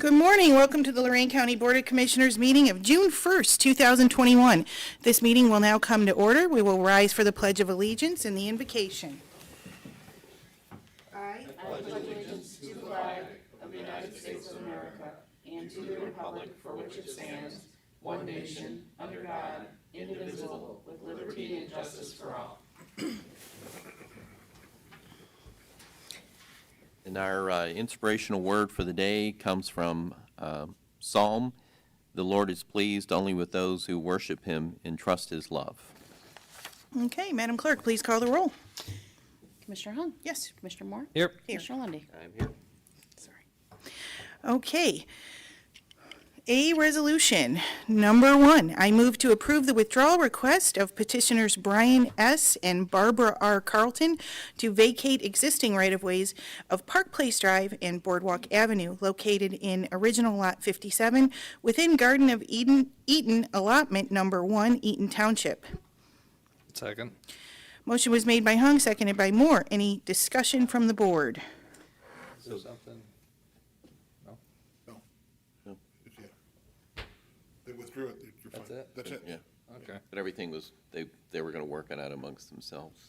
Good morning. Welcome to the Lorraine County Board of Commissioners meeting of June 1st, 2021. This meeting will now come to order. We will rise for the Pledge of Allegiance and the invocation. I pledge allegiance to the flag of the United States of America and to the republic for which it stands, one nation, under God, indivisible, with liberty and justice for all. And our inspirational word for the day comes from Psalm. The Lord is pleased only with those who worship him and trust his love. Okay, Madam Clerk, please call the roll. Commissioner Hung? Yes. Commissioner Moore? Here. Commissioner Lundy. I'm here. Sorry. Okay. A resolution. Number 1, I move to approve the withdrawal request of petitioners Brian S. and Barbara R. Carlton to vacate existing right-of-ways of Park Place Drive and Boardwalk Avenue located in original Lot 57 within Garden of Eaton Allotment Number 1, Eaton Township. Second. Motion was made by Hung, seconded by Moore. Any discussion from the board? Is there something? They withdrew it, you're fine. That's it? That's it. Yeah, Okay. but everything was, they were going to work it out amongst themselves.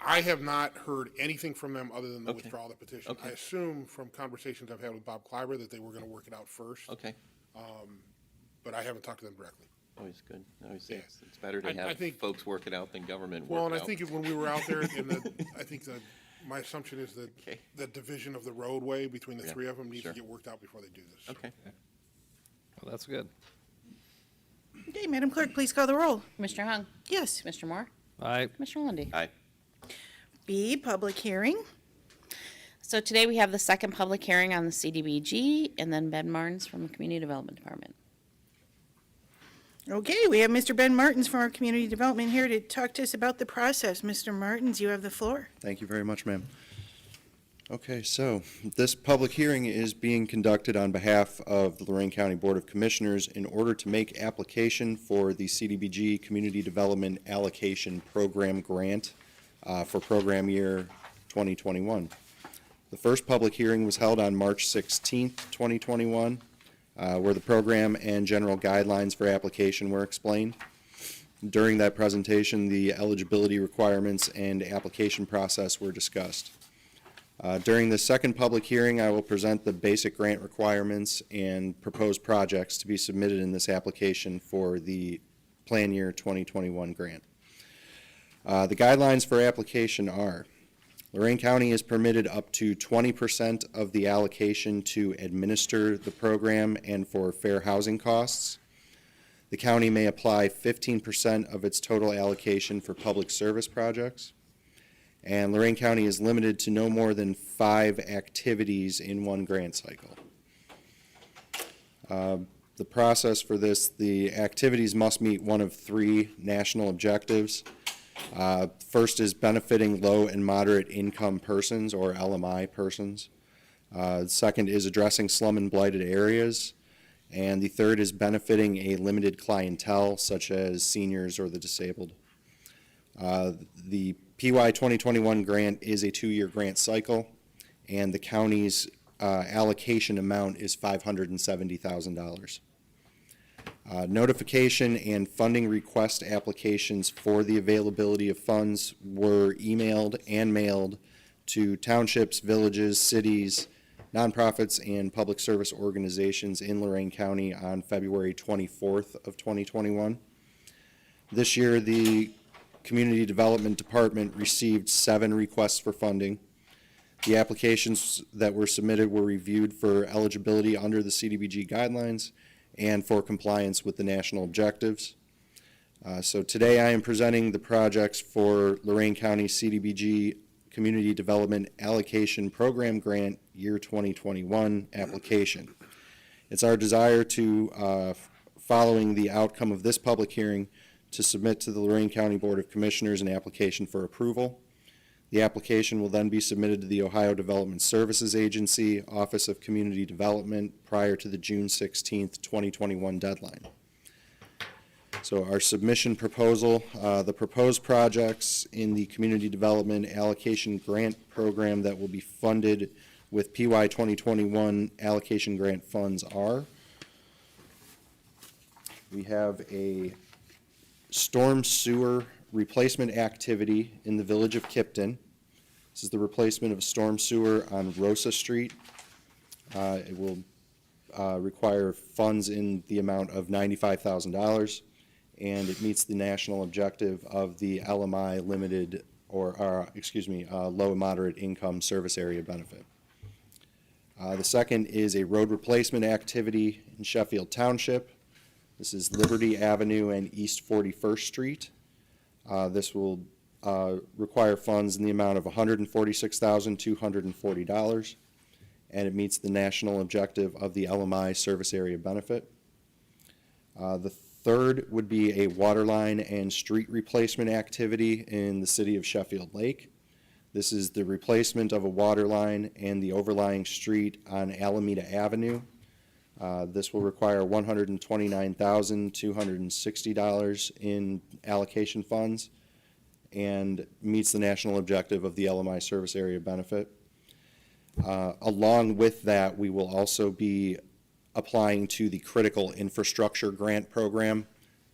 I have not heard anything from them other than the Okay. withdrawal of the petition. Okay. I assume from conversations I've had with Bob Kleiber that they were gonna work it out first, Okay, but I haven't talked to them directly. always good. Always, Yeah. it's better to I have think- folks work it out than government Well, work and it I out. think when we were out there, I think that, my assumption is that Okay. the division of the roadway between the Yeah, three of them needs to sure. get worked out before they do this. Okay, Well, that's good. Okay, Madam Clerk, please call the roll. Commissioner Hung? Yes. Commissioner Moore? Aye. Commissioner Lundy. aye. B, public hearing. So today we have the second public hearing on the CDBG, and then Ben Martins from the Community Development Department. Okay, we have Mr. Ben Martins from our Community Development here to talk to us about the process. Mr. Martins, you have the floor. Thank you very much, ma'am. Okay, so this public hearing is being conducted on behalf of the Lorraine County Board of Commissioners in order to make application for the CDBG Community Development Allocation Program Grant for program year 2021. The first public hearing was held on March 16th, 2021, where the program and general guidelines for application were explained. During that presentation, the eligibility requirements and application process were discussed. During the second public hearing, I will present the basic grant requirements and proposed projects to be submitted in this application for the plan year 2021 grant. The guidelines for application are: Lorraine County is permitted up to 20% of the allocation to administer the program and for fair housing costs. The county may apply 15% of its total allocation for public service projects. And Lorraine County is limited to no more than 5 activities in one grant cycle. The process for this, the activities must meet one of 3 national objectives. First is benefiting low and moderate income persons, or LMI persons. Second is addressing slum and blighted areas. And the third is benefiting a limited clientele, such as seniors or the disabled. The PY 2021 grant is a 2-year grant cycle, and the county's allocation amount is $570,000. Notification and funding request applications for the availability of funds were emailed and mailed to townships, villages, cities, nonprofits, and public service organizations in Lorraine County on February 24th of 2021. This year, the Community Development Department received 7 requests for funding. The applications that were submitted were reviewed for eligibility under the CDBG guidelines and for compliance with the national objectives. So today I am presenting the projects for Lorraine County CDBG Community Development Allocation Program Grant Year 2021 application. It's our desire to, following the outcome of this public hearing, to submit to the Lorraine County Board of Commissioners an application for approval. The application will then be submitted to the Ohio Development Services Agency, Office of Community Development, prior to the June 16th, 2021 deadline. So our submission proposal, the proposed projects in the Community Development Allocation Grant Program that will be funded with PY 2021 allocation grant funds are, we have a storm sewer replacement activity in the village of Kipton. This is the replacement of a storm sewer on Rosa Street. It will require funds in the amount of $95,000, and it meets the national objective of the LMI limited, low and moderate income service area benefit. The second is a road replacement activity in Sheffield Township. This is Liberty Avenue and East 41st Street. This will require funds in the amount of $146,240, and it meets the national objective of the LMI service area benefit. The third would be a water line and street replacement activity in the city of Sheffield Lake. This is the replacement of a water line and the overlying street on Alameda Avenue. This will require $129,260 in allocation funds and meets the national objective of the LMI service area benefit. Along with that, we will also be applying to the critical infrastructure grant program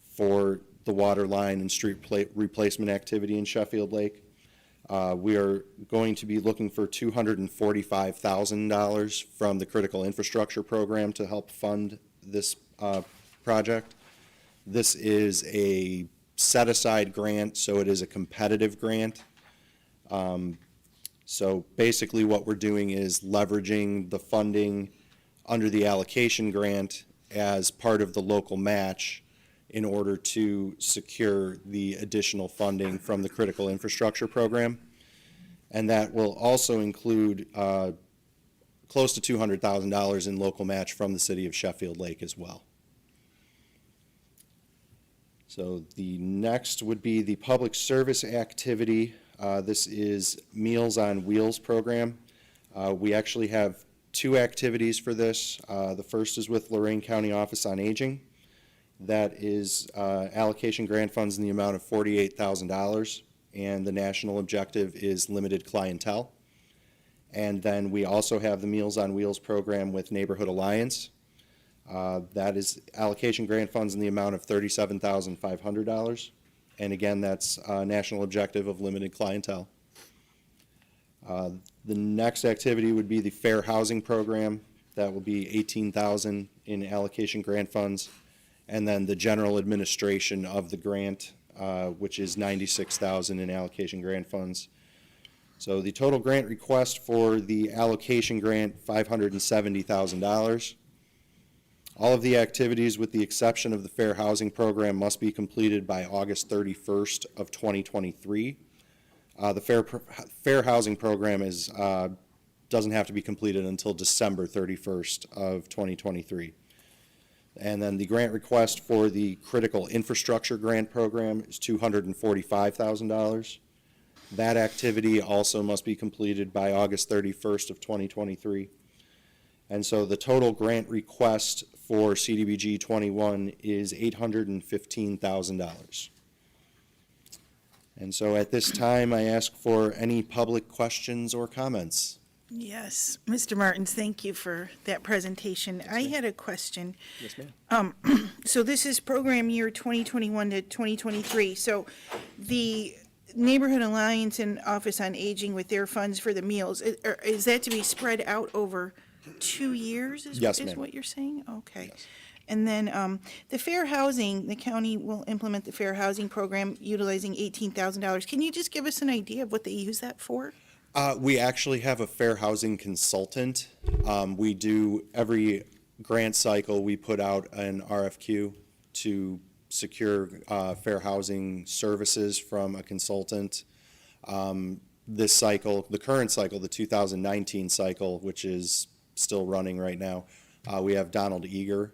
for the water line and street replacement activity in Sheffield Lake. We are going to be looking for $245,000 from the critical infrastructure program to help fund this project. This is a set-aside grant, so it is a competitive grant. So basically what we're doing is leveraging the funding under the allocation grant as part of the local match in order to secure the additional funding from the critical infrastructure program. And that will also include close to $200,000 in local match from the city of Sheffield Lake as well. So the next would be the public service activity. This is Meals on Wheels program. We actually have two activities for this. The first is with Lorraine County Office on Aging. That is allocation grant funds in the amount of $48,000, and the national objective is limited clientele. And then we also have the Meals on Wheels program with Neighborhood Alliance. That is allocation grant funds in the amount of $37,500. And again, that's national objective of limited clientele. The next activity would be the Fair Housing Program. That will be $18,000 in allocation grant funds. And then the general administration of the grant, which is $96,000 in allocation grant funds. So the total grant request for the allocation grant, $570,000. All of the activities, with the exception of the Fair Housing Program, must be completed by August 31st of 2023. The Fair Housing Program doesn't have to be completed until December 31st of 2023. And then the grant request for the Critical Infrastructure Grant Program is $245,000. That activity also must be completed by August 31st of 2023. And so the total grant request for CDBG 21 is $815,000. And so at this time, I ask for any public questions or comments. Yes, Mr. Martins, thank you for that presentation. I had a question. Yes, ma'am. So this is program year 2021 to 2023. So the Neighborhood Alliance and Office on Aging with their funds for the meals, is that to be spread out over 2 years? Yes, Is ma'am. what you're saying? Okay. Yes. And then the fair housing, the county will implement the fair housing program utilizing $18,000. Can you just give us an idea of what they use that for? We actually have a fair housing consultant. We do, every grant cycle, we put out an RFQ to secure fair housing services from a consultant. This cycle, the current cycle, the 2019 cycle, which is still running right now, we have Donald Eager.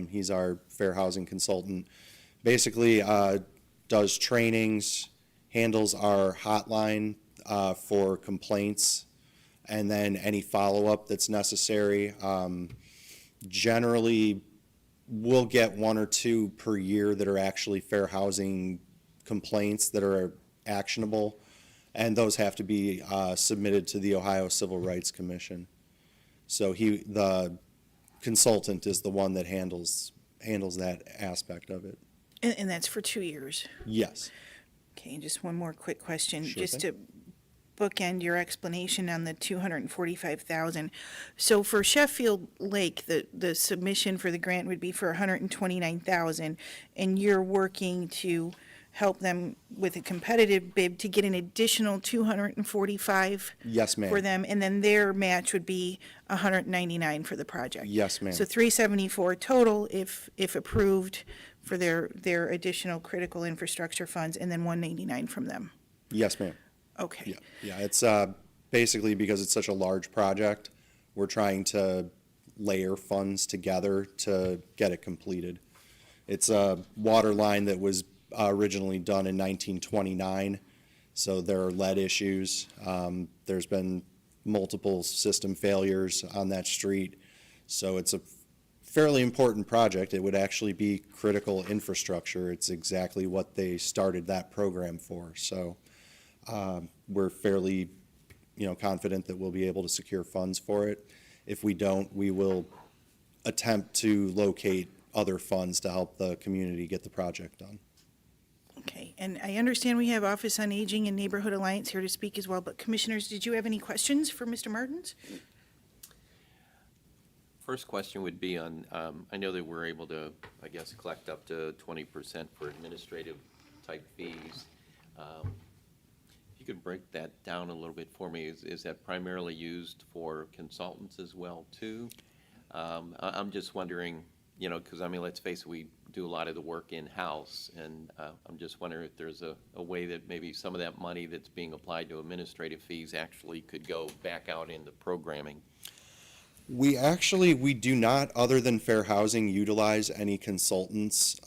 He's our fair housing consultant. Basically does trainings, handles our hotline for complaints, and then any follow-up that's necessary. Generally, we'll get 1 or 2 per year that are actually fair housing complaints that are actionable, and those have to be submitted to the Ohio Civil Rights Commission. So the consultant is the one that handles that aspect of it. And that's for 2 years. Yes. Okay, and just one more quick question, Sure just thing. to bookend your explanation on the 245,000. So for Sheffield Lake, the submission for the grant would be for 129,000, and you're working to help them with a competitive bid to get an additional 245 Yes, ma'am. for them, and then their match would be 199 for the project. Yes, ma'am. So 374 total if approved for their additional critical infrastructure funds, and then 199 from them. Yes, ma'am. Okay. Yeah, yeah, it's basically because it's such a large project, we're trying to layer funds together to get it completed. It's a water line that was originally done in 1929, so there are lead issues. There's been multiple system failures on that street, so it's a fairly important project. It would actually be critical infrastructure. It's exactly what they started that program for, so we're fairly, confident that we'll be able to secure funds for it. If we don't, we will attempt to locate other funds to help the community get the project done. Okay, and I understand we have Office on Aging and Neighborhood Alliance here to speak as well, but Commissioners, did you have any questions for Mr. Martins? First question would be on, I know that we're able to, I guess, collect up to 20% for administrative type fees. If you could break that down a little bit for me, is that primarily used for consultants as well, too? I'm just wondering, because, let's face it, we do a lot of the work in-house, and I'm just wondering if there's a way that maybe some of that money that's being applied to administrative fees actually could go back out into programming. We do not, other than Fair Housing, utilize any consultants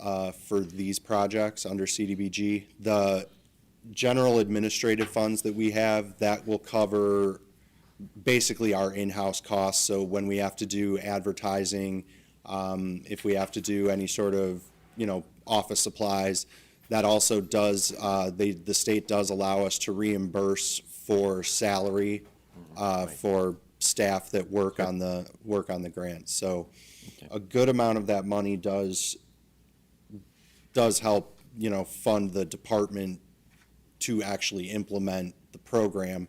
for these projects under CDBG. The general administrative funds that we have, that will cover basically our in-house costs. So when we have to do advertising, if we have to do any sort of, office supplies, that also does, the state does allow us to reimburse for salary for staff that work on the grant. So a good amount of that money does help, fund the department to actually implement the program.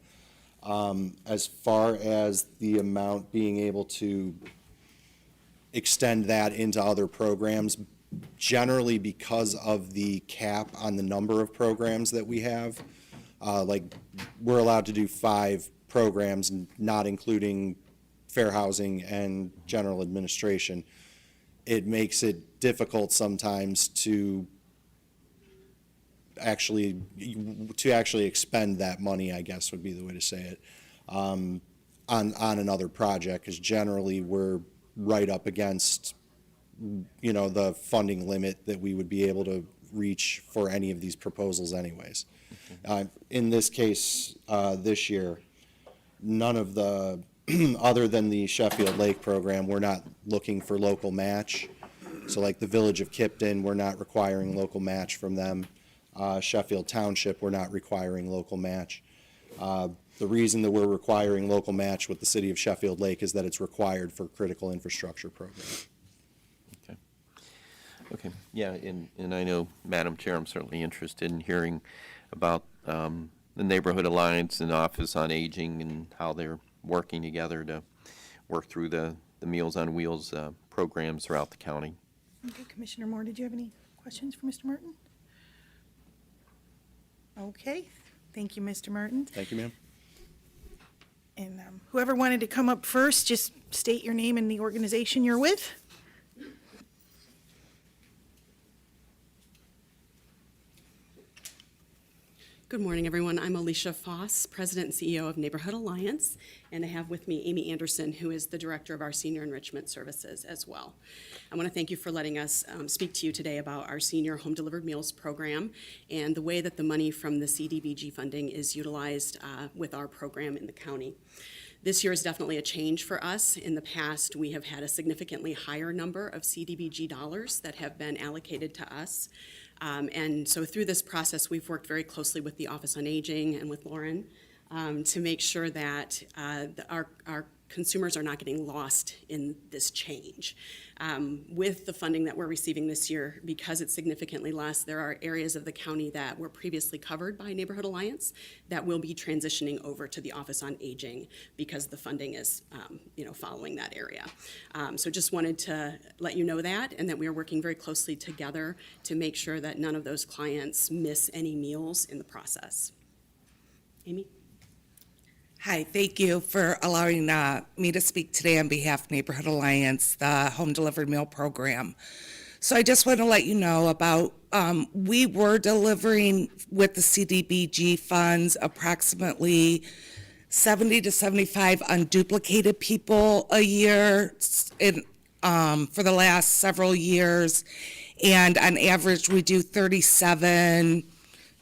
As far as the amount being able to extend that into other programs, generally because of the cap on the number of programs that we have, like we're allowed to do 5 programs, not including fair housing and general administration. It makes it difficult sometimes to actually expend that money, I guess would be the way to say it, on another project, because generally we're right up against, the funding limit that we would be able to reach for any of these proposals anyways. In this case, this year, none of the, other than the Sheffield Lake program, we're not looking for local match. So like the Village of Kipton, we're not requiring local match from them. Sheffield Township, we're not requiring local match. The reason that we're requiring local match with the city of Sheffield Lake is that it's required for critical infrastructure program. Okay, yeah, and I know, Madam Chair, I'm certainly interested in hearing about the Neighborhood Alliance and Office on Aging and how they're working together to work through the Meals on Wheels programs throughout the county. Okay, Commissioner Moore, did you have any questions for Mr. Martin? Okay, thank you, Mr. Martin. Thank you, ma'am. And whoever wanted to come up first, just state your name and the organization you're with. Good morning, everyone. I'm Alicia Foss, President and CEO of Neighborhood Alliance, and I have with me Amy Anderson, who is the Director of our Senior Enrichment Services as well. I want to thank you for letting us speak to you today about our Senior Home Delivered Meals program and the way that the money from the CDBG funding is utilized with our program in the county. This year is definitely a change for us. In the past, we have had a significantly higher number of CDBG dollars that have been allocated to us. And so through this process, we've worked very closely with the Office on Aging and with Lauren to make sure that our consumers are not getting lost in this change. With the funding that we're receiving this year, because it's significantly less, there are areas of the county that were previously covered by Neighborhood Alliance that will be transitioning over to the Office on Aging because the funding is, following that area. So just wanted to let you know that, and that we are working very closely together to make sure that none of those clients miss any meals in the process. Amy? Hi, thank you for allowing me to speak today on behalf of Neighborhood Alliance, the home delivered meal program. So I just want to let you know about, we were delivering with the CDBG funds approximately 70 to 75 unduplicated people a year for the last several years. And on average, we do 37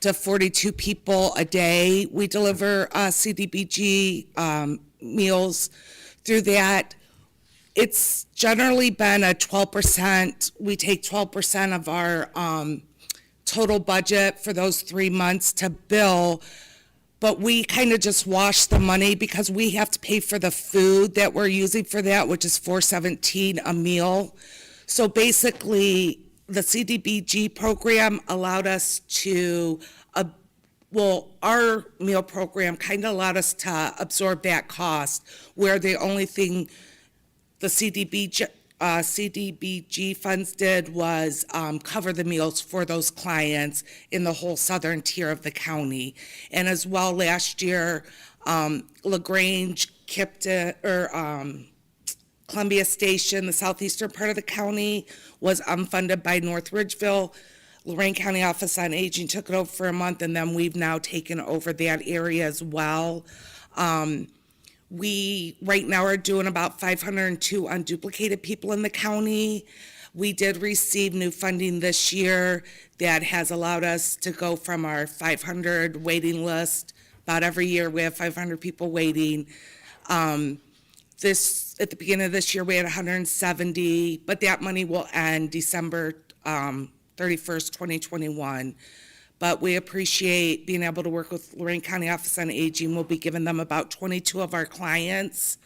to 42 people a day. We deliver CDBG meals through that. It's generally been a 12%. We take 12% of our total budget for those 3 months to bill, but we kind of just wash the money because we have to pay for the food that we're using for that, which is $4.17 a meal. So basically, the CDBG program allowed us to, our meal program kind of allowed us to absorb that cost, where the only thing the CDBG funds did was cover the meals for those clients in the whole southern tier of the county. And as well, last year, LaGrange, Kipton, Columbia Station, the southeastern part of the county, was unfunded by North Ridgeville. Lorraine County Office on Aging took it over for a month, and then we've now taken over that area as well. We, right now, are doing about 502 unduplicated people in the county. We did receive new funding this year that has allowed us to go from our 500 waiting list. About every year, we have 500 people waiting. At the beginning of this year, we had 170, but that money will end December 31st, 2021. But we appreciate being able to work with Lorraine County Office on Aging. We'll be giving them about 22 of our clients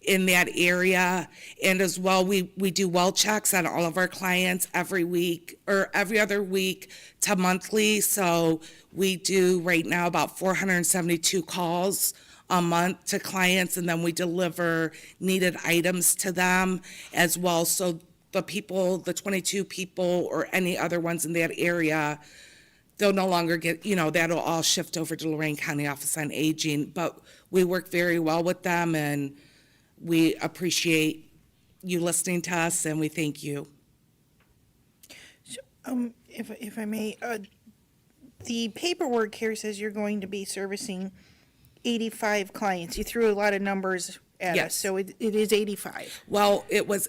in that area. And as well, we do well checks on all of our clients every week or every other week to monthly. So we do right now about 472 calls a month to clients, and then we deliver needed items to them as well. So the people, the 22 people or any other ones in that area, they'll no longer get, that'll all shift over to Lorraine County Office on Aging. But we work very well with them, and we appreciate you listening to us, and we thank you. If I may, the paperwork here says you're going to be servicing 85 clients. You threw a lot of numbers at us, Yes. so it is 85. Well, it was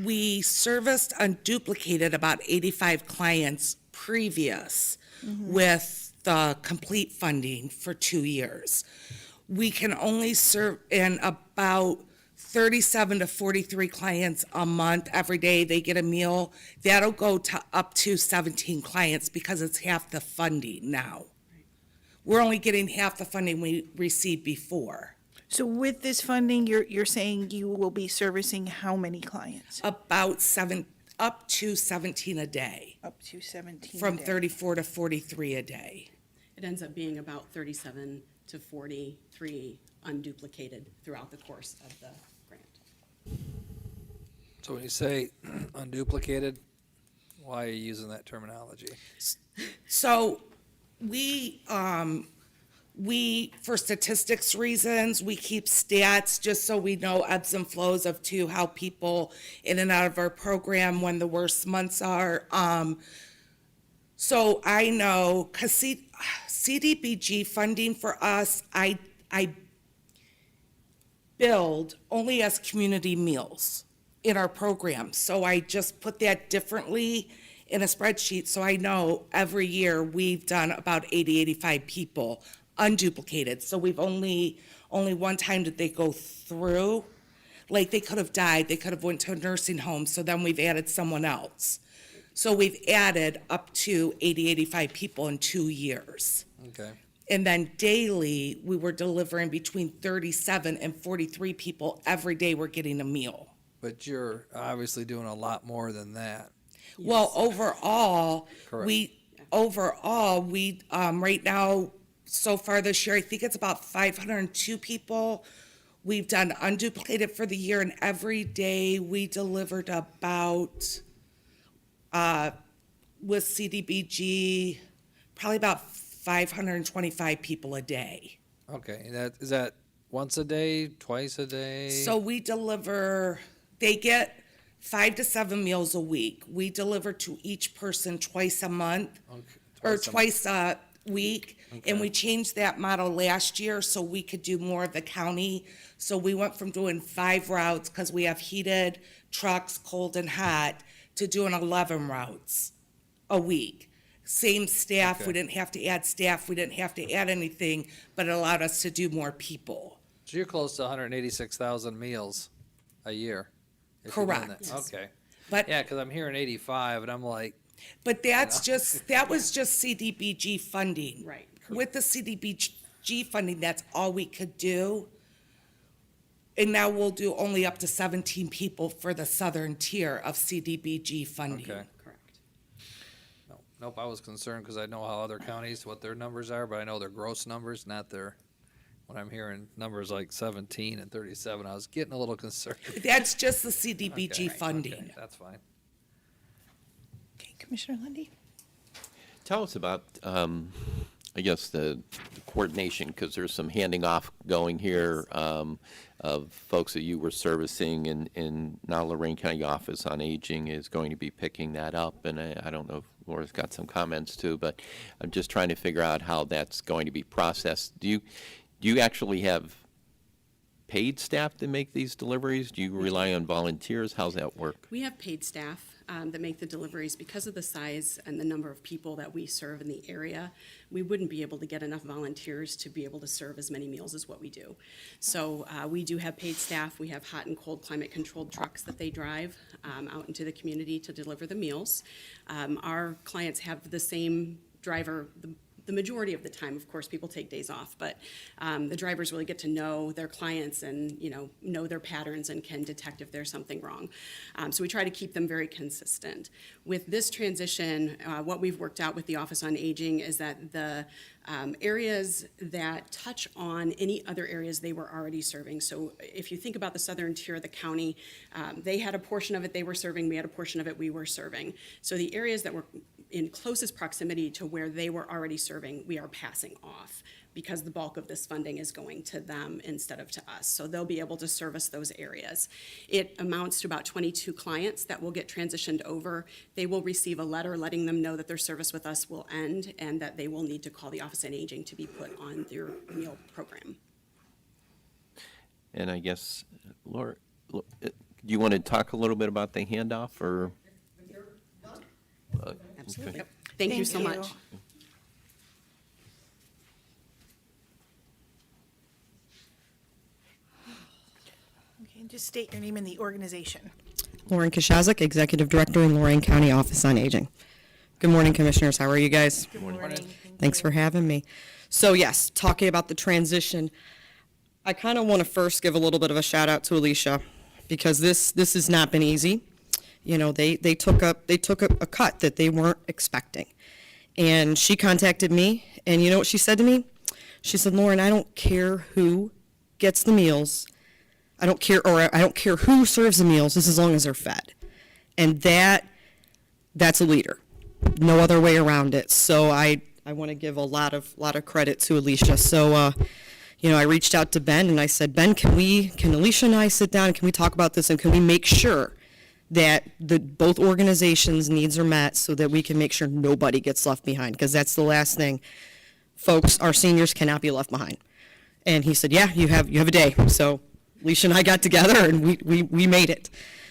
we serviced unduplicated about 85 clients previous with the complete funding for 2 years. We can only serve in about 37 to 43 clients a month. Every day they get a meal. That'll go to up to 17 clients because it's half the funding now. We're only getting half the funding we received before. So with this funding, you're saying you will be servicing how many clients? Up to 17 a day, Up to 17 from a day. 34 to 43 a day. It ends up being about 37 to 43 unduplicated throughout the course of the grant. So when you say unduplicated, why are you using that terminology? So we, for statistics reasons, we keep stats just so we know ebbs and flows of how people in and out of our program when the worst months are. So I know, because CDBG funding for us, I billed only as community meals in our program. So I just put that differently in a spreadsheet, so I know every year we've done about 80, 85 people unduplicated. So we've only one time did they go through, like they could have died, they could have went to a nursing home, so then we've added someone else. So we've added up to 80, 85 people in 2 years. Okay. And then daily, we were delivering between 37 and 43 people every day were getting a meal. But you're obviously doing a lot more than that. Well, overall, Correct. we right now, so far this year, I think it's about 502 people. We've done unduplicated for the year, and every day we delivered about, with CDBG, probably about 525 people a day. Okay, is that once a day, twice a day? So we deliver, they get 5 to 7 meals a week. We deliver to each person twice a month, or twice a week. And we changed that model last year so we could do more of the county. So we went from doing 5 routes, because we have heated trucks, cold and hot, to doing 11 routes a week. Same staff, we Okay. didn't have to add staff, we didn't have to add anything, but it allowed us to do more people. So you're close to 186,000 meals a year? if you're doing that. Correct. Okay. But Yeah, because I'm hearing 85, and I'm like, But that's just, that was just CDBG funding. Right. With the CDBG funding, that's all we could do. And now we'll do only up to 17 people for the southern tier of CDBG funding. okay. Correct. Nope, I was concerned because I know how other counties, what their numbers are, but I know their gross numbers, not their, when I'm hearing numbers like 17 and 37, I was getting a little concerned. That's just the CDBG Okay, funding. okay, that's fine. Okay, Commissioner Lundy? Tell us about, I guess, the coordination, because there's some handing off going here of folks that you were servicing, and now Lorraine County Office on Aging is going to be picking that up, and I don't know if Laura's got some comments too, but I'm just trying to figure out how that's going to be processed. Do you actually have paid staff to make these deliveries? Do you rely on volunteers? How's that work? We have paid staff that make the deliveries. Because of the size and the number of people that we serve in the area, we wouldn't be able to get enough volunteers to be able to serve as many meals as what we do. So we do have paid staff. We have hot and cold climate-controlled trucks that they drive out into the community to deliver the meals. Our clients have the same driver, the majority of the time. Of course, people take days off, but the drivers really get to know their clients and, know their patterns and can detect if there's something wrong. So we try to keep them very consistent. With this transition, what we've worked out with the Office on Aging is that the areas that touch on any other areas they were already serving. So if you think about the southern tier of the county, they had a portion of it they were serving, we had a portion of it we were serving. So the areas that were in closest proximity to where they were already serving, we are passing off because the bulk of this funding is going to them instead of to us. So they'll be able to service those areas. It amounts to about 22 clients that will get transitioned over. They will receive a letter letting them know that their service with us will end and that they will need to call the Office on Aging to be put on their meal program. And I guess, Laura, do you want to talk a little bit about the handoff, or? Absolutely. Yep. Thank you so much. Okay, and just state your name and the organization. Lauren Kashazek, Executive Director in Lorraine County Office on Aging. Good morning, Commissioners. How are you guys? Good morning. Thanks for having me. So yes, talking about the transition, I kind of want to first give a little bit of a shout out to Alicia because this has not been easy. They took a cut that they weren't expecting. And she contacted me, and you know what she said to me? She said, Lauren, I don't care who gets the meals. I don't care who serves the meals, just as long as they're fed. And that's a leader. No other way around it. So I want to give a lot of credit to Alicia. So, I reached out to Ben and I said, Ben, can Alicia and I sit down and can we talk about this and can we make sure that both organizations' needs are met so that we can make sure nobody gets left behind? Because that's the last thing. Folks, our seniors cannot be left behind. And he said, yeah, you have a day. So Alicia and I got together and we made it.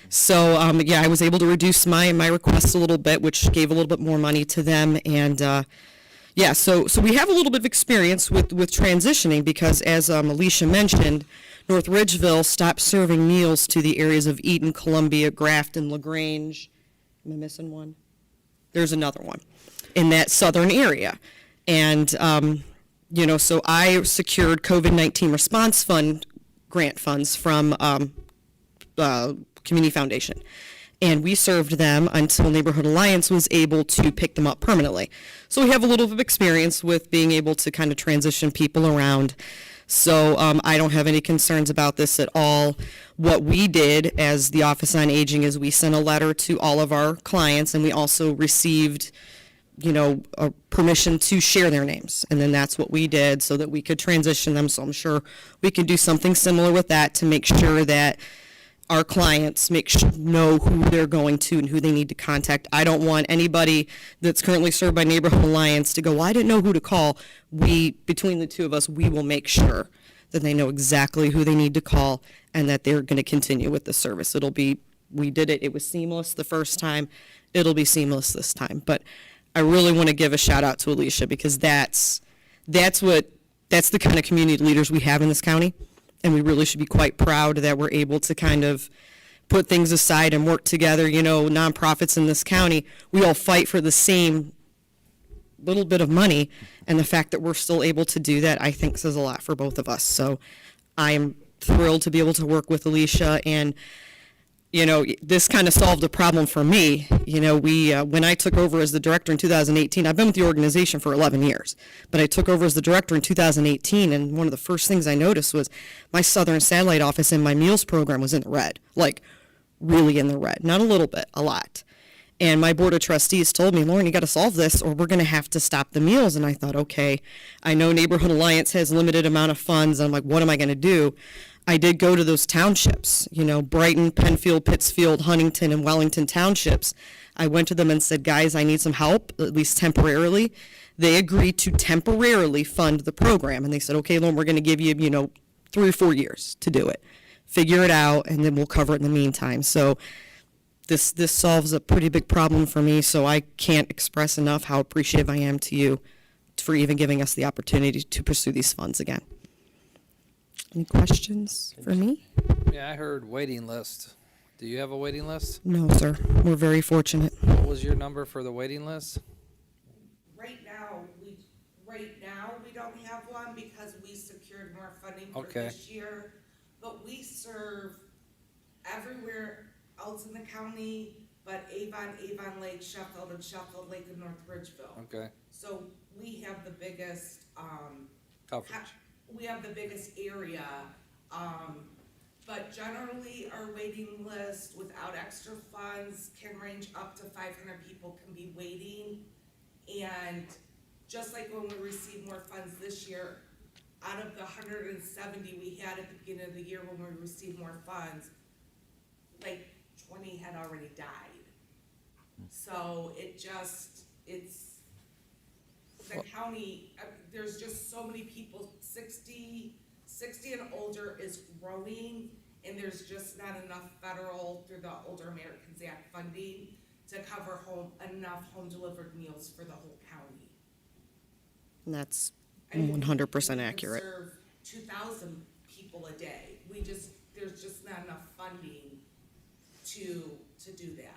So, I was able to reduce my request a little bit, which gave a little bit more money to them. And, so we have a little bit of experience with transitioning because, as Alicia mentioned, North Ridgeville stopped serving meals to the areas of Eaton, Columbia, Grafton, LaGrange. Am I missing one? There's another one in that southern area. And, So I secured COVID-19 response fund grant funds from Community Foundation. And we served them until Neighborhood Alliance was able to pick them up permanently. So we have a little bit of experience with being able to kind of transition people around. So I don't have any concerns about this at all. What we did as the Office on Aging is we sent a letter to all of our clients, and we also received a permission to share their names. And then that's what we did so that we could transition them. So I'm sure we can do something similar with that to make sure that our clients know who they're going to and who they need to contact. I don't want anybody that's currently served by Neighborhood Alliance to go, well, I didn't know who to call. Between the two of us, we will make sure that they know exactly who they need to call and that they're going to continue with the service. We did it. It was seamless the first time. It'll be seamless this time. But I really want to give a shout out to Alicia because that's the kind of community leaders we have in this county. And we really should be quite proud that we're able to kind of put things aside and work together. Nonprofits in this county, we all fight for the same little bit of money. And the fact that we're still able to do that, I think says a lot for both of us. So I'm thrilled to be able to work with Alicia. And, this kind of solved a problem for me. When I took over as the director in 2018, I've been with the organization for 11 years, but I took over as the director in 2018, and one of the first things I noticed was my Southern Satellite Office and my meals program was in the red, like really in the red, not a little bit, a lot. And my board of trustees told me, Lauren, you got to solve this or we're going to have to stop the meals. And I thought, okay, I know Neighborhood Alliance has limited amount of funds. And I'm like, what am I going to do? I did go to those townships, Brighton, Penfield, Pittsfield, Huntington, and Wellington townships. I went to them and said, guys, I need some help, at least temporarily. They agreed to temporarily fund the program. And they said, okay, Lauren, we're going to give you, 3 or 4 years to do it. Figure it out, and then we'll cover it in the meantime. So this solves a pretty big problem for me, so I can't express enough how appreciative I am to you for even giving us the opportunity to pursue these funds again. Any questions for me? Yeah, I heard waiting list. Do you have a waiting list? No, sir. We're very fortunate. What was your number for the waiting list? Right now, we don't have one because we secured more funding for Okay. this year. But we serve everywhere else in the county, but Avon Lake, Sheffield, and Sheffield Lake and North Ridgeville. Okay, So we have the biggest, coverage. we have the biggest area. But generally, our waiting list without extra funds can range up to 500 people can be waiting. And just like when we received more funds this year, out of the 170 we had at the beginning of the year when we received more funds, like 20 had already died. So it's the county, there's just so many people, 60 and older is growing, and there's just not enough federal, through the Older Americans Act funding, to cover enough home-delivered meals for the whole county. And that's I mean, 100% we could accurate. serve 2,000 people a day. There's just not enough funding to do that.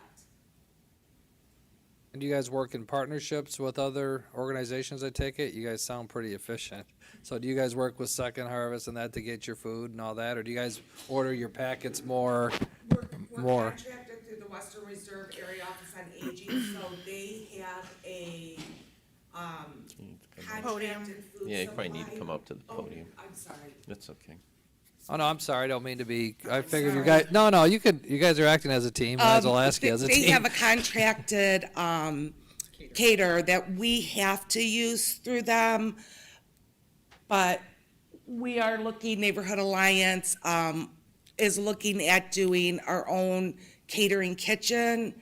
And do you guys work in partnerships with other organizations, I take it? You guys sound pretty efficient. So do you guys work with Second Harvest and that to get your food and all that? Or do you guys order your packets more? We're More. contracted through the Western Reserve Area Office on Aging, so they have a, contracted food supply. Yeah, you probably need to come up to the podium. Oh, I'm sorry. That's okay. Oh, no, I'm sorry. I don't mean to be, I figured you guys, no, you guys are acting as a team. Might as well ask you as a They team. have a contracted, caterer that we have to use through them. But we are looking, Neighborhood Alliance, is looking at doing our own catering kitchen.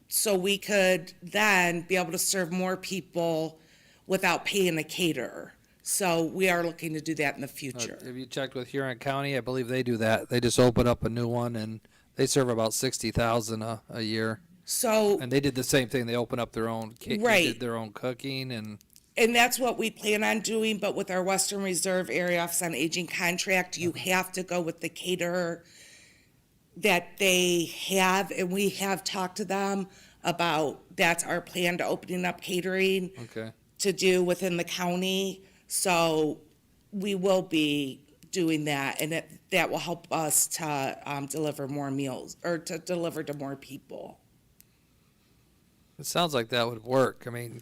So we could then be able to serve more people without paying a caterer. So we are looking to do that in the future. Have you checked with Huron County? I believe they do that. They just opened up a new one and they serve about 60,000 a year. So. And they did the same thing. They opened up their own, they Right. did their own cooking and, And that's what we plan on doing, but with our Western Reserve Area Office on Aging contract, you have to go with the caterer that they have, and we have talked to them about, that's our plan to opening up catering okay. to do within the county. So we will be doing that, and that will help us to deliver more meals, or to deliver to more people. It sounds like that would work. I mean,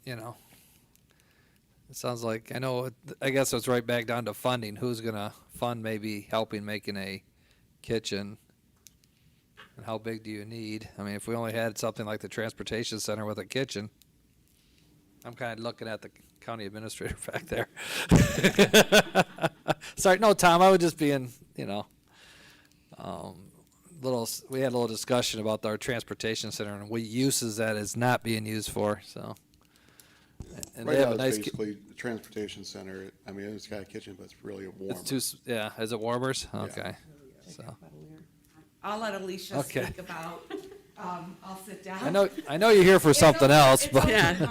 it sounds like, I guess it's right back down to funding. Who's gonna fund maybe helping making a kitchen? And how big do you need? I mean, if we only had something like the transportation center with a kitchen, I'm kind of looking at the county administrator back there. Sorry, no, Tom, I was just being, we had a little discussion about our transportation center and what uses that is not being used for, so. And Right they have now, a it's nice, basically the transportation center. I mean, it's got a kitchen, but it's really a warm. yeah, is it warmers? Okay, so. I'll let Alicia Okay. speak about, I'll sit down. I know you're here for something else, It's but. Yeah.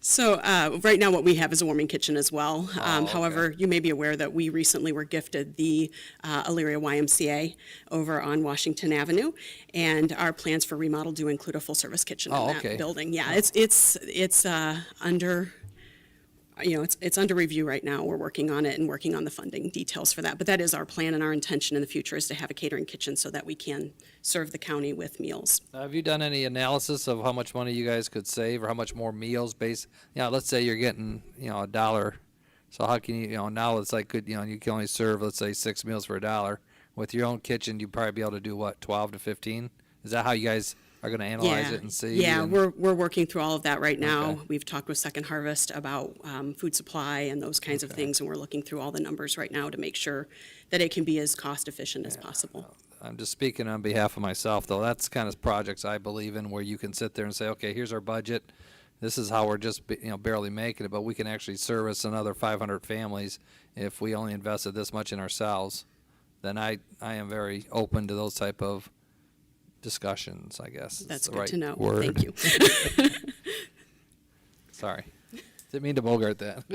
So right now, what we have is a warming kitchen as well. okay. However, you may be aware that we recently were gifted the Elyria YMCA over on Washington Avenue, and our plans for remodel do include a full-service kitchen Oh, in okay. that building. Yeah, it's under, it's under review right now. We're working on it and working on the funding details for that. But that is our plan, and our intention in the future is to have a catering kitchen so that we can serve the county with meals. Have you done any analysis of how much money you guys could save, or how much more meals let's say you're getting, $1. So how can you, now it's like, you can only serve, let's say, 6 meals for $1. With your own kitchen, you'd probably be able to do what, 12 to 15? Is that how you guys are gonna analyze it and see? Yeah, and- we're working through all of that right now. Okay. We've talked with Second Harvest about food supply and those kinds of things, and we're looking through all the numbers right now to make sure that it can be as cost efficient as possible. I'm just speaking on behalf of myself, though. That's the kind of projects I believe in, where you can sit there and say, okay, here's our budget. This is how we're just, barely making it, but we can actually service another 500 families if we only invested this much in ourselves. Then I am very open to those type of discussions, I guess. is That's the good right to know. word. Thank you. Sorry. Didn't mean to bogart that.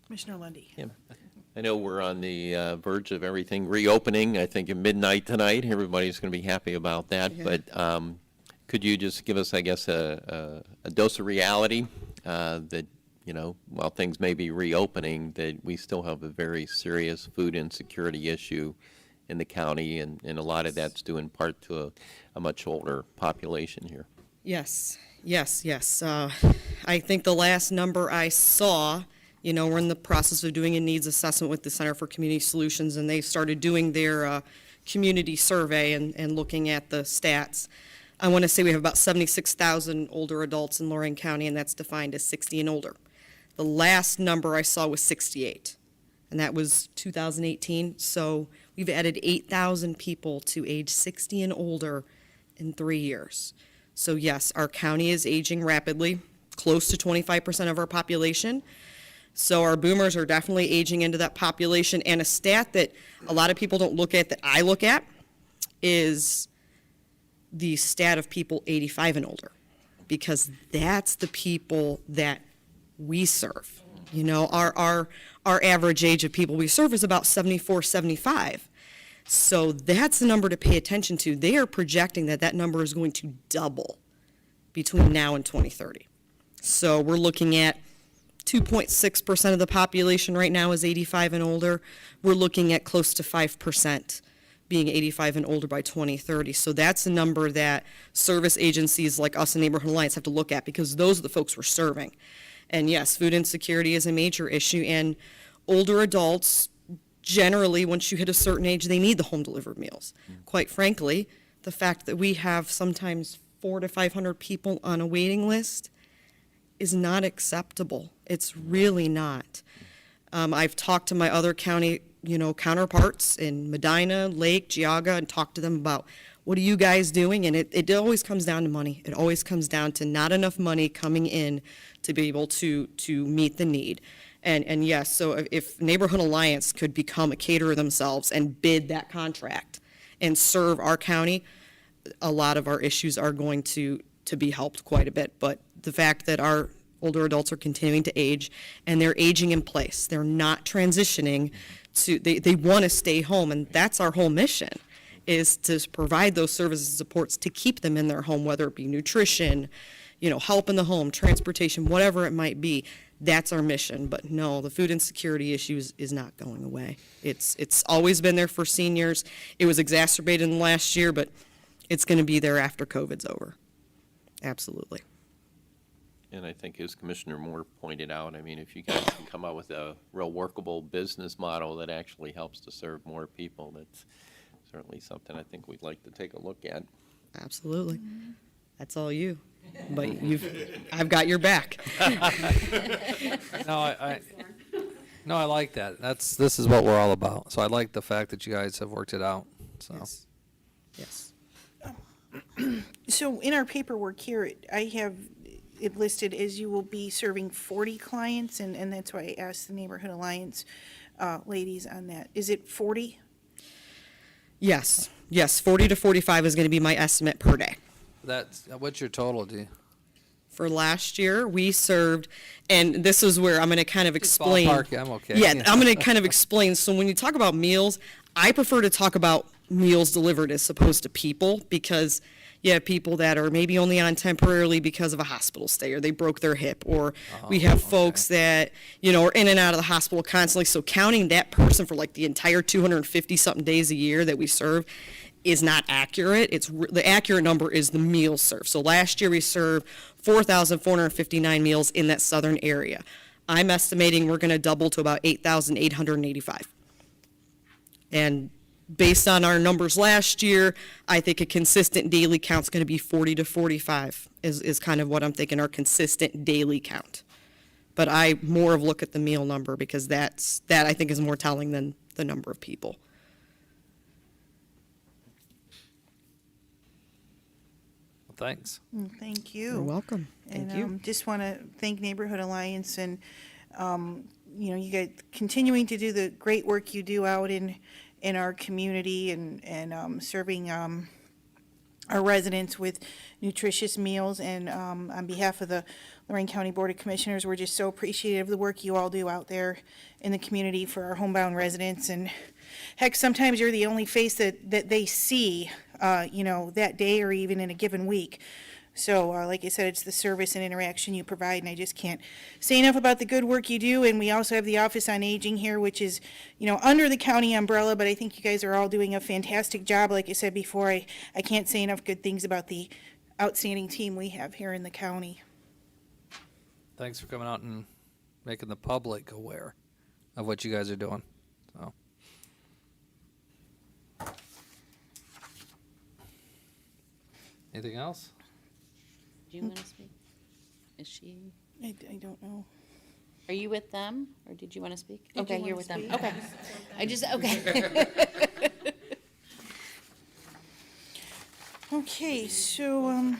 Commissioner Lundy. Yeah. I know we're on the verge of everything reopening, I think at midnight tonight. Everybody's going to be happy about that. But could you just give us, I guess, a dose of reality that, while things may be reopening, that we still have a very serious food insecurity issue in the county, and a lot of that's due in part to a much older population here. Yes. I think the last number I saw, we're in the process of doing a needs assessment with the Center for Community Solutions, and they started doing their community survey and looking at the stats. I want to say we have about 76,000 older adults in Lorraine County, and that's defined as 60 and older. The last number I saw was 68, and that was 2018. So we've added 8,000 people to age 60 and older in 3 years. So yes, our county is aging rapidly, close to 25% of our population. So our boomers are definitely aging into that population. And a stat that a lot of people don't look at, that I look at, is the stat of people 85 and older, because that's the people that we serve. Our average age of people we serve is about 74, 75. So that's the number to pay attention to. They are projecting that number is going to double between now and 2030. So we're looking at 2.6% of the population right now is 85 and older. We're looking at close to 5% being 85 and older by 2030. So that's a number that service agencies like us in Neighborhood Alliance have to look at, because those are the folks we're serving. And yes, food insecurity is a major issue, and older adults, generally, once you hit a certain age, they need the home delivered meals. Quite frankly, the fact that we have sometimes 400 to 500 people on a waiting list is not acceptable. It's really not. I've talked to my other county, counterparts in Medina, Lake, Geauga, and talked to them about, what are you guys doing? And it always comes down to money. It always comes down to not enough money coming in to be able to meet the need. And yes, so if Neighborhood Alliance could become a caterer themselves and bid that contract and serve our county, a lot of our issues are going to be helped quite a bit. But the fact that our older adults are continuing to age, and they're aging in place, they're not transitioning to, they want to stay home, and that's our whole mission, is to provide those services and supports to keep them in their home, whether it be nutrition, help in the home, transportation, whatever it might be. That's our mission. But no, the food insecurity issue is not going away. It's always been there for seniors. It was exacerbated in the last year, but it's going to be there after COVID's over. Absolutely. And I think as Commissioner Moore pointed out, I mean, if you guys can come up with a real workable business model that actually helps to serve more people, that's certainly something I think we'd like to take a look at. Absolutely. That's all you. But I've got your back. No, I like that. This is what we're all about. So I like the fact that you guys have worked it out, so. Yes. So in our paperwork here, I have it listed as you will be serving 40 clients, and that's why I asked the Neighborhood Alliance ladies on that. Is it 40? Yes. 40 to 45 is going to be my estimate per day. What's your total, D? For last year, we served, and this is where I'm going to kind of explain. Ballpark, I'm okay. Yeah, I'm going to kind of explain. So when you talk about meals, I prefer to talk about meals delivered as opposed to people, because you have people that are maybe only on temporarily because of a hospital stay, or they broke their hip, or we have folks that, are in and out of the hospital constantly. So counting that person for like the entire 250-something days a year that we serve is not accurate. The accurate number is the meals served. So last year we served 4,459 meals in that southern area. I'm estimating we're going to double to about 8,885. And based on our numbers last year, I think a consistent daily count's going to be 40 to 45 is kind of what I'm thinking, our consistent daily count. But I more of look at the meal number, because that I think is more telling than the number of people. Thanks. Thank you. You're welcome. Thank And you. just want to thank Neighborhood Alliance and, you guys continuing to do the great work you do out in our community and serving our residents with nutritious meals. And on behalf of the Lorraine County Board of Commissioners, we're just so appreciative of the work you all do out there in the community for our homebound residents. And heck, sometimes you're the only face that they see, that day or even in a given week. So, like I said, it's the service and interaction you provide, and I just can't say enough about the good work you do. And we also have the Office on Aging here, which is, under the county umbrella, but I think you guys are all doing a fantastic job. Like I said before, I can't say enough good things about the outstanding team we have here in the county. Thanks for coming out and making the public aware of what you guys are doing. So. Anything else? Do you want to speak? Is she, I don't know. are you with them, or did you want to speak? Did you Okay, wanna you're with them. speak? Okay. Okay, so,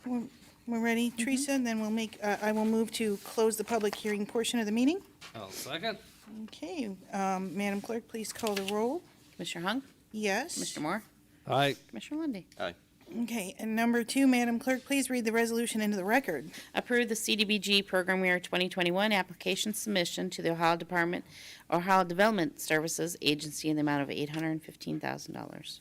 we're ready, Teresa, and then I will move to close the public hearing portion of the meeting. I'll second. Okay, Madam Clerk, please call the roll. Commissioner Hung, Yes? Commissioner Moore, All right. Commissioner Lundy. Aye. Okay, and number 2, Madam Clerk, please read the resolution into the record. Approve the CDBG Program Year 2021 application submission to the Ohio Development Services Agency in the amount of $815,000.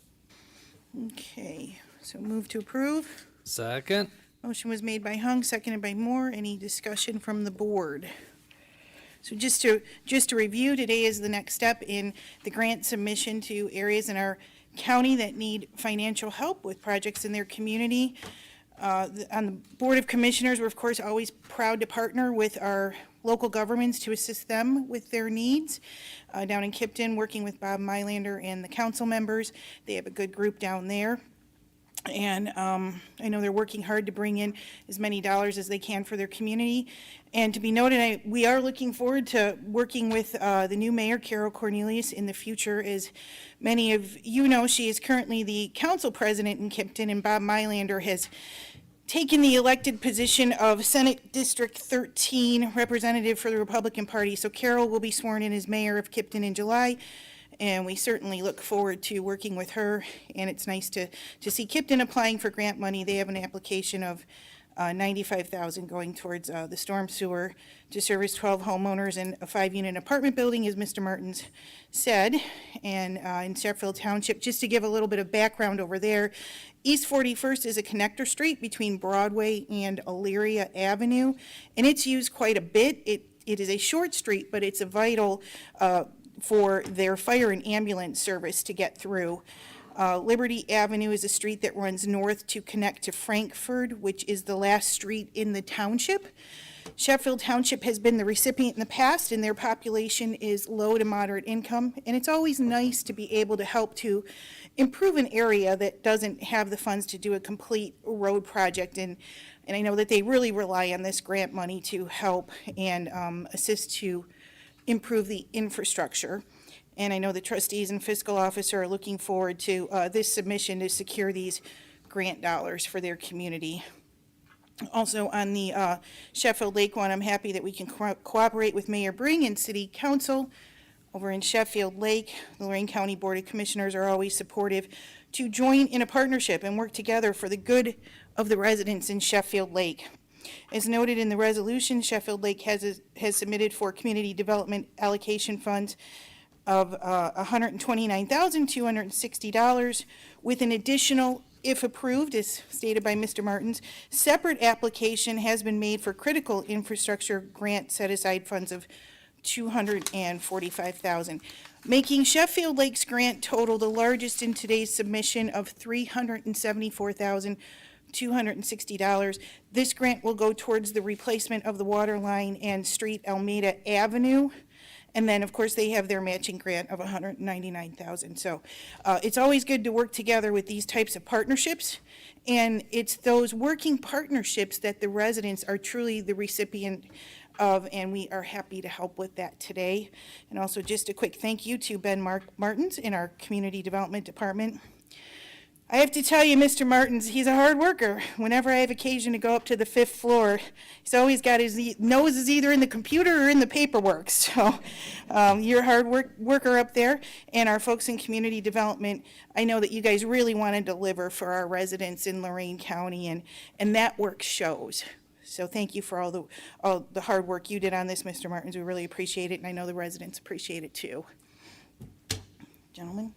Okay, so move to approve. Second. Motion was made by Hung, seconded by Moore. Any discussion from the board? So just to review, today is the next step in the grant submission to areas in our county that need financial help with projects in their community. On the Board of Commissioners, we're of course always proud to partner with our local governments to assist them with their needs. Down in Kipton, working with Bob Mylander and the council members, they have a good group down there. And I know they're working hard to bring in as many dollars as they can for their community. And to be noted, we are looking forward to working with the new mayor, Carol Cornelius, in the future. As many of you know, she is currently the council president in Kipton, and Bob Mylander has taken the elected position of Senate District 13 representative for the Republican Party. So Carol will be sworn in as mayor of Kipton in July. And we certainly look forward to working with her, and it's nice to see Kipton applying for grant money. They have an application of $95,000 going towards the storm sewer to service 12 homeowners in a 5-unit apartment building, as Mr. Martins said, and in Sheffield Township. Just to give a little bit of background over there, East 41st is a connector street between Broadway and Elyria Avenue, and it's used quite a bit. It is a short street, but it's a vital for their fire and ambulance service to get through. Liberty Avenue is a street that runs north to connect to Frankfurt, which is the last street in the township. Sheffield Township has been the recipient in the past, and their population is low to moderate income. And it's always nice to be able to help to improve an area that doesn't have the funds to do a complete road project. And I know that they really rely on this grant money to help and assist to improve the infrastructure. And I know the trustees and fiscal officer are looking forward to this submission to secure these grant dollars for their community. Also, on the Sheffield Lake one, I'm happy that we can cooperate with Mayor Bring and City Council over in Sheffield Lake. The Lorraine County Board of Commissioners are always supportive to join in a partnership and work together for the good of the residents in Sheffield Lake. As noted in the resolution, Sheffield Lake has submitted for community development allocation funds of $129,260 with an additional, if approved, as stated by Mr. Martins, separate application has been made for critical infrastructure grant set-aside funds of $245,000, making Sheffield Lake's grant total the largest in today's submission of $374,260. This grant will go towards the replacement of the water line and street Almeida Avenue. And then, of course, they have their matching grant of $199,000. So it's always good to work together with these types of partnerships. And it's those working partnerships that the residents are truly the recipient of, and we are happy to help with that today. And also just a quick thank you to Ben Martins in our Community Development Department. I have to tell you, Mr. Martins, he's a hard worker. Whenever I have occasion to go up to the 5th floor, he's always got his nose is either in the computer or in the paperwork. So you're a hard worker up there. And our folks in community development, I know that you guys really want to deliver for our residents in Lorain County, and that work shows. So thank you for all the hard work you did on this, Mr. Martins. We really appreciate it, and I know the residents appreciate it too. Gentlemen?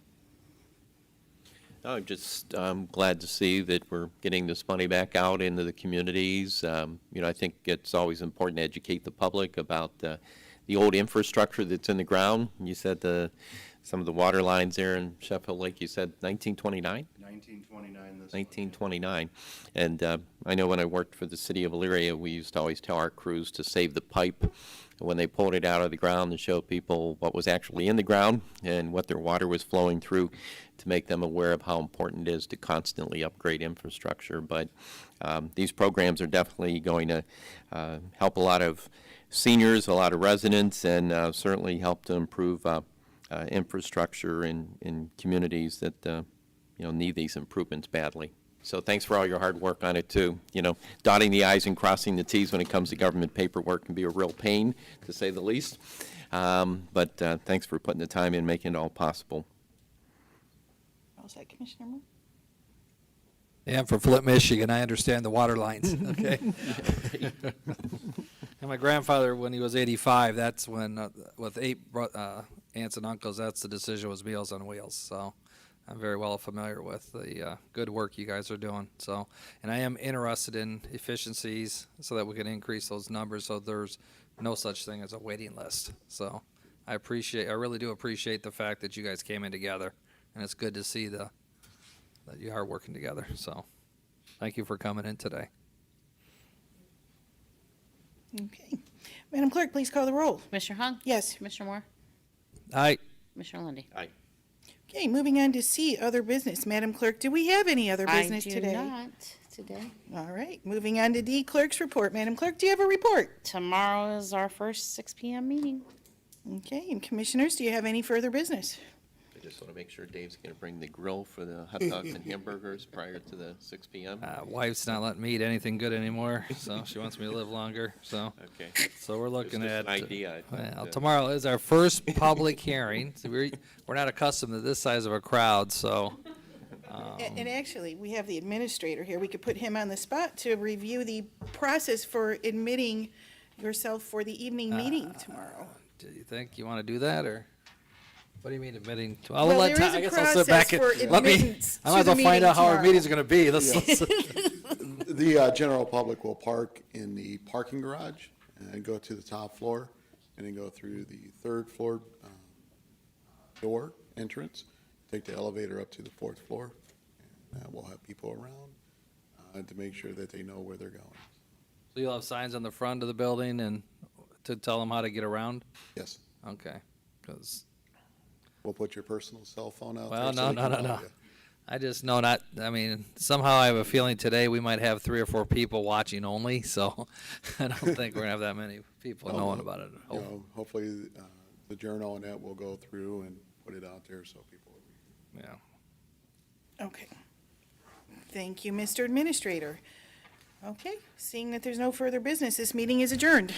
I'm just glad to see that we're getting this money back out into the communities. I think it's always important to educate the public about the old infrastructure that's in the ground. You said some of the water lines there in Sheffield Lake, you said 1929? 1929. And I know when I worked for the city of Elyria, we used to always tell our crews to save the pipe when they pulled it out of the ground to show people what was actually in the ground and what their water was flowing through, to make them aware of how important it is to constantly upgrade infrastructure. But these programs are definitely going to help a lot of seniors, a lot of residents, and certainly help to improve infrastructure in communities that need these improvements badly. So thanks for all your hard work on it too. Dotting the I's and crossing the T's when it comes to government paperwork can be a real pain, to say the least. But thanks for putting the time in, making it all possible. All set, Commissioner Moore? Yeah, for Flint, Michigan, I understand the water lines, okay? And my grandfather, when he was 85, that's when, with 8 aunts and uncles, that's the decision was Meals on Wheels. So I'm very well familiar with the good work you guys are doing. So, and I am interested in efficiencies so that we can increase those numbers so there's no such thing as a waiting list. So I really do appreciate the fact that you guys came in together, and it's good to see that you are working together. So thank you for coming in today. Okay. Madam Clerk, please call the roll. Commissioner Hung? Yes. Commissioner Moore? Aye. Commissioner Lundy. Aye. Okay, moving on to C, other business. Madam Clerk, do we have any other business today? I do not today. All right, moving on to D, Clerk's report. Madam Clerk, do you have a report? Tomorrow is our first 6 p.m. meeting. Okay, and Commissioners, do you have any further business? I just want to make sure Dave's going to bring the grill for the hot dogs and hamburgers prior to the 6 p.m. Wife's not letting me eat anything good anymore, so she wants me to live longer. So, Okay. so we're looking Just at. an idea. Well, tomorrow is our first public hearing. So we're not accustomed to this size of a crowd, so And actually, we have the administrator here. We could put him on the spot to review the process for admitting yourself for the evening meeting tomorrow. Do you think you want to do that, or? What do you mean admitting? I'll Well, let there Tom- is a I guess I'll sit back process and for let me. admittance I to might as the well find meeting out how our tomorrow. meeting's going to be. The general public will park in the parking garage and go to the top floor and then go through the third floor door entrance, take the elevator up to the fourth floor. And we'll have people around to make sure that they know where they're going. So you'll have signs on the front of the building and to tell them how to get around? Yes, Okay, because, we'll put your personal cell phone out well, there. so no, they can no. call you. I just know not, I mean, somehow I have a feeling today we might have 3 or 4 people watching only, so I don't think we're gonna have that many people No, knowing about it. You know, hopefully, the journal and that will go through and put it out there so people. Yeah. Okay. Thank you, Mr. Administrator. Okay, seeing that there's no further business, this meeting is adjourned.